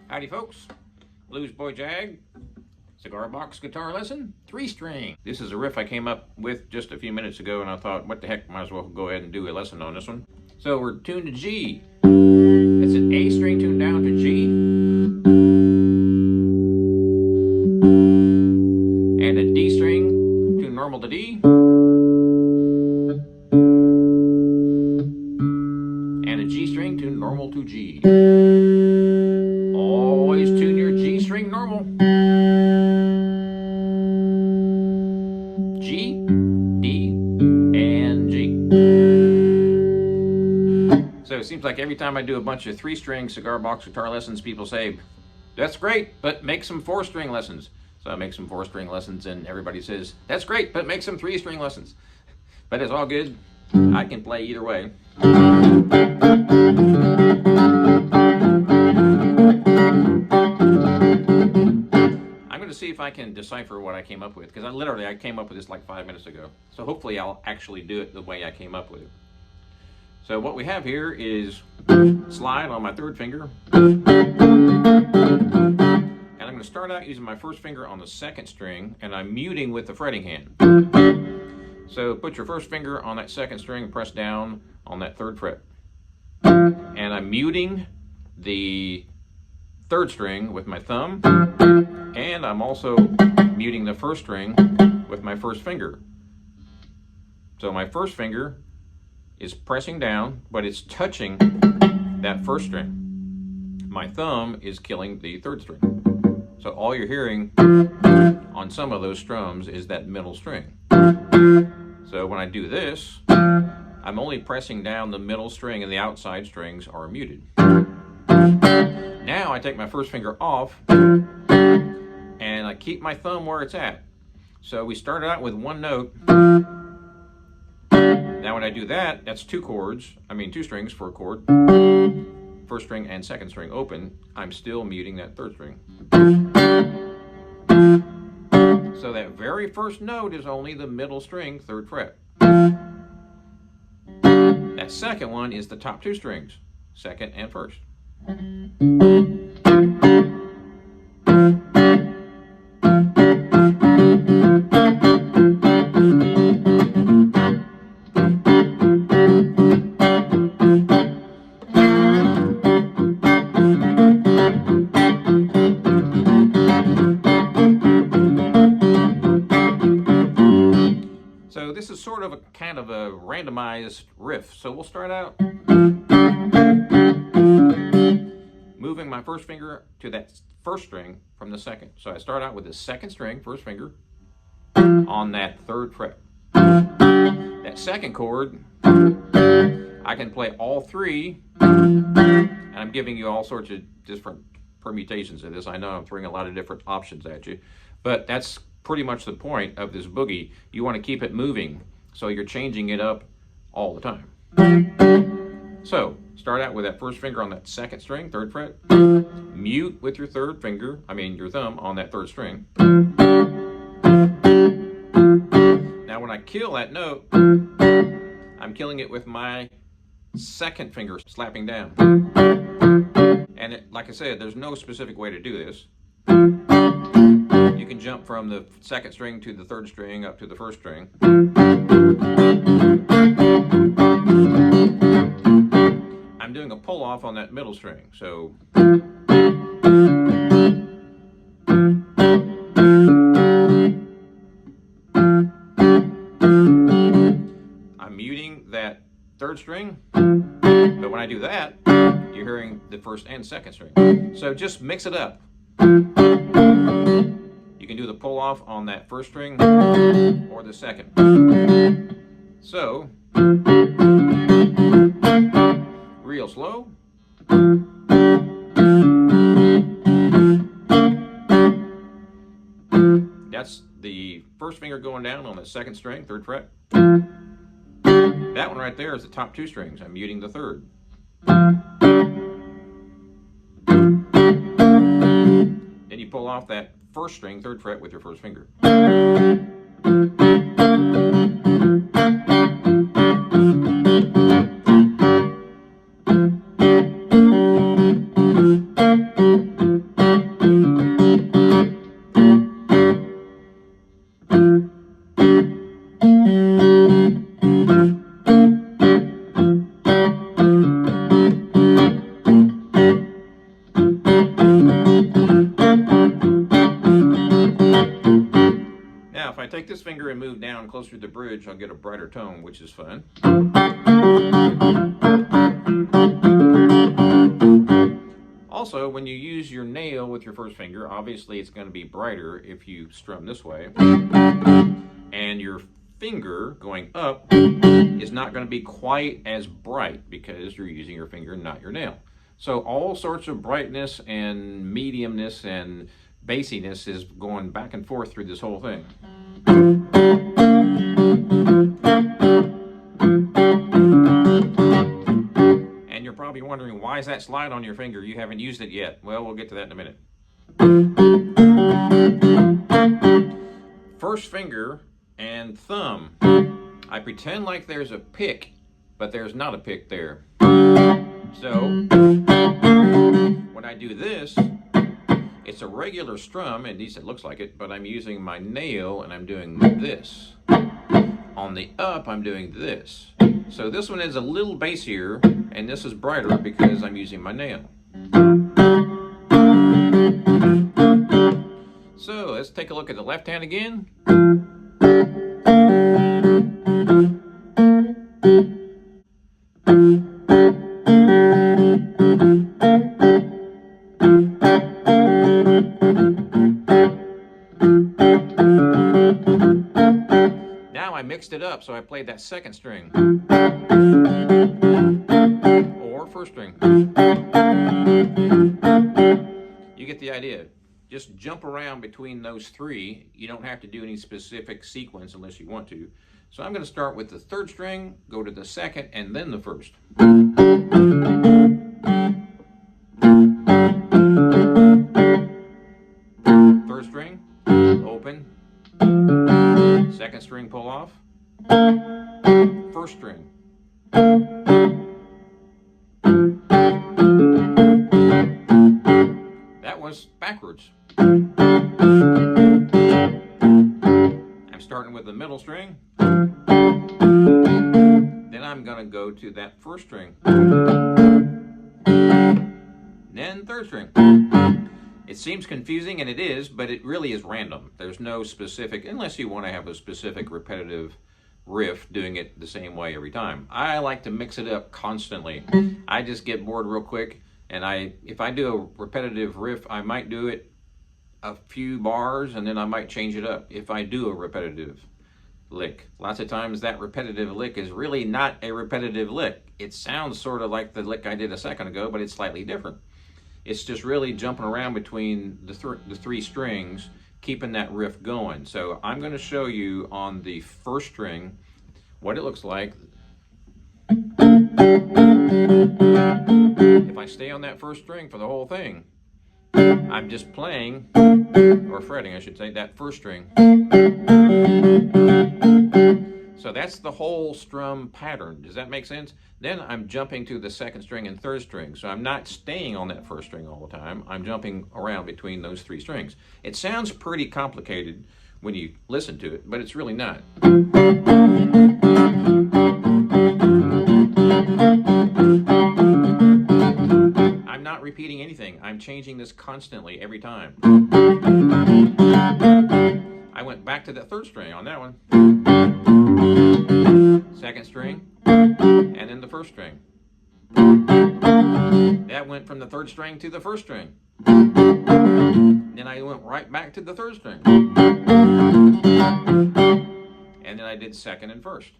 Howdy folks, Bluesboy Jag, cigar box guitar lesson, 3-string. This is a riff I came up with just a few minutes ago and I thought, what the heck, might as well go ahead and do a lesson on this one. So we're tuned to G. It's an A string tuned down to G. And a D string tuned normal to D. And a G string tuned normal to G. Always tune your G string normal. G, D, and G. So it seems like every time I do a bunch of 3-string cigar box guitar lessons, people say, that's great, but make some 4-string lessons. So I make some 4-string lessons and everybody says, that's great, but make some 3-string lessons. But it's all good. I can play either way. See if I can decipher what I came up with, because I came up with this like 5 minutes ago, so hopefully I'll actually do it the way I came up with it. So what we have here is slide on my 3rd finger, and I'm going to start out using my 1st finger on the 2nd string, and I'm muting with the fretting hand. So put your 1st finger on that 2nd string and press down on that 3rd fret, and I'm muting the 3rd string with my thumb, and I'm also muting the 1st string with my 1st finger. So my 1st finger is pressing down, but it's touching that 1st string. My thumb is killing the 3rd string. So all you're hearing on some of those strums is that middle string. So when I do this, I'm only pressing down the middle string and the outside strings are muted. Now I take my 1st finger off and I keep my thumb where it's at. So we started out with 1 note. Now when I do that, that's 2 strings for a chord. 1st string and 2nd string open. I'm still muting that 3rd string. So that very first note is only the middle string, 3rd fret. That second one is the top 2 strings, 2nd and 1st. So this is sort of a kind of a randomized riff. So we'll start out moving my 1st finger to that 1st string from the 2nd. So I start out with the 2nd string, 1st finger, on that 3rd fret. That 2nd chord, I can play all 3, and I'm giving you all sorts of different permutations of this. I know I'm throwing a lot of different options at you, but that's pretty much the point of this boogie. You want to keep it moving, so you're changing it up all the time. So start out with that 1st finger on that 2nd string, 3rd fret. Mute with your your thumb on that 3rd string. Now when I kill that note, I'm killing it with my 2nd finger slapping down. And like I said, there's no specific way to do this. You can jump from the 2nd string to the 3rd string up to the 1st string. I'm doing a pull off on that middle string, so I'm muting that third string, but when I do that, you're hearing the first and second string. So just mix it up. You can do the pull off on that first string or the second. So, real slow. That's the first finger going down on the second string, third fret. That one right there is the top two strings. I'm muting the third. Then you pull off that first string, third fret, with your first finger. Now, if I take this finger and move down closer to the bridge, I'll get a brighter tone, which is fun. Also, when you use your nail with your first finger, obviously it's going to be brighter if you strum this way. And your finger going up is not going to be quite as bright because you're using your finger, not your nail. So all sorts of brightness and mediumness and bassiness is going back and forth through this whole thing. And you're probably wondering, why is that slide on your finger? You haven't used it yet. Well, we'll get to that in a minute. First finger and thumb. I pretend like there's a pick, but there's not a pick there. So, when I do this, it's a regular strum, at least it looks like it, but I'm using my nail and I'm doing this. On the up, I'm doing this. So this one is a little bassier, and this is brighter because I'm using my nail. So let's take a look at the left hand again. Now I mixed it up, so I played that second string. Or first string. You get the idea. Just jump around between those three. You don't have to do any specific sequence unless you want to. So I'm going to start with the third string, go to the second, and then the first. Third string, open. Second string, pull off. First string. That was backwards. I'm starting with the middle string. Then I'm going to go to that first string. Then third string. It seems confusing, and it is, but it really is random. There's no specific, unless you want to have a specific repetitive riff doing it the same way every time. I like to mix it up constantly. I just get bored real quick, and if I do a repetitive riff, I might do it a few bars, and then I might change it up if I do a repetitive lick. Lots of times that repetitive lick is really not a repetitive lick. It sounds sort of like the lick I did a second ago, but it's slightly different. It's just really jumping around between the three strings, keeping that riff going. So I'm going to show you on the first string what it looks like. If I stay on that first string for the whole thing, I'm just playing, or fretting I should say, that first string. So that's the whole strum pattern. Does that make sense? Then I'm jumping to the second string and third string. So I'm not staying on that first string all the time. I'm jumping around between those three strings. It sounds pretty complicated when you listen to it, but it's really not. I'm not repeating anything. I'm changing this constantly every time. I went back to that third string on that one. second string, and then the first string. That went from the third string to the first string. Then I went right back to the third string. And then I did second and first.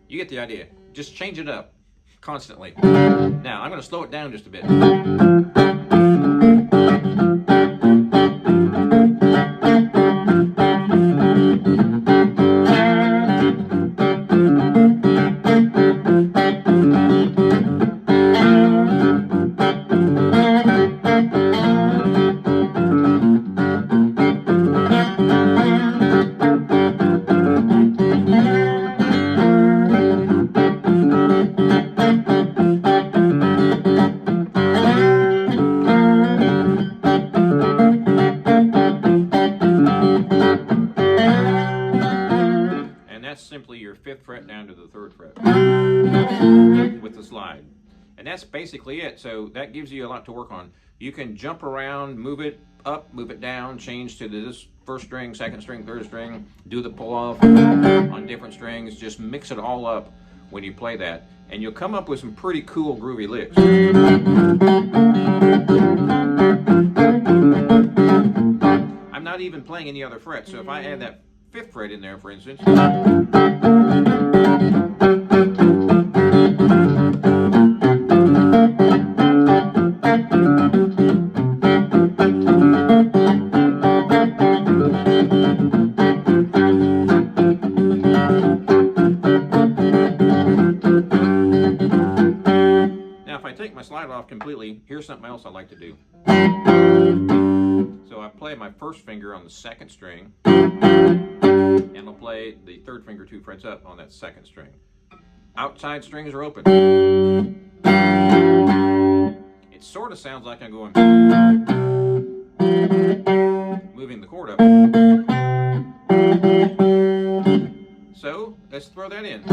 You get the idea. Just change it up constantly. Now, I'm going to slow it down just a bit. Simply your 5th fret down to the 3rd fret with the slide. And that's basically it. So that gives you a lot to work on. You can jump around, move it up, move it down, change to this first string, second string, third string, do the pull off on different strings. Just mix it all up when you play that, and you'll come up with some pretty cool groovy licks. I'm not even playing any other frets, so if I add that 5th fret in there, for instance, now if I take my slide off completely, here's something else I like to do. So I play my first finger on the second string, and I'll play the third finger 2 frets up on that second string. Outside strings are open. It sort of sounds like I'm going, moving the chord up. So let's throw that in.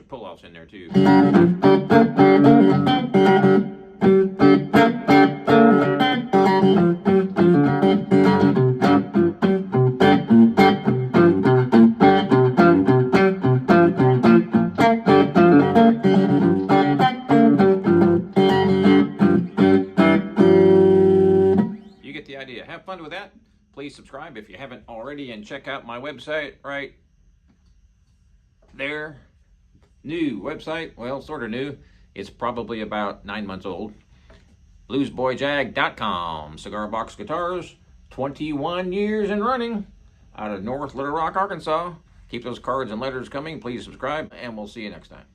Pull-offs in there too. You get the idea. Have fun with that. Please subscribe if you haven't already, and check out my website right there. New website, well, sort of new. It's probably about 9 months old. Bluesboyjag.com. Cigar box guitars, 21 years and running, out of North Little Rock, Arkansas. Keep those cards and letters coming. Please subscribe, and we'll see you next time.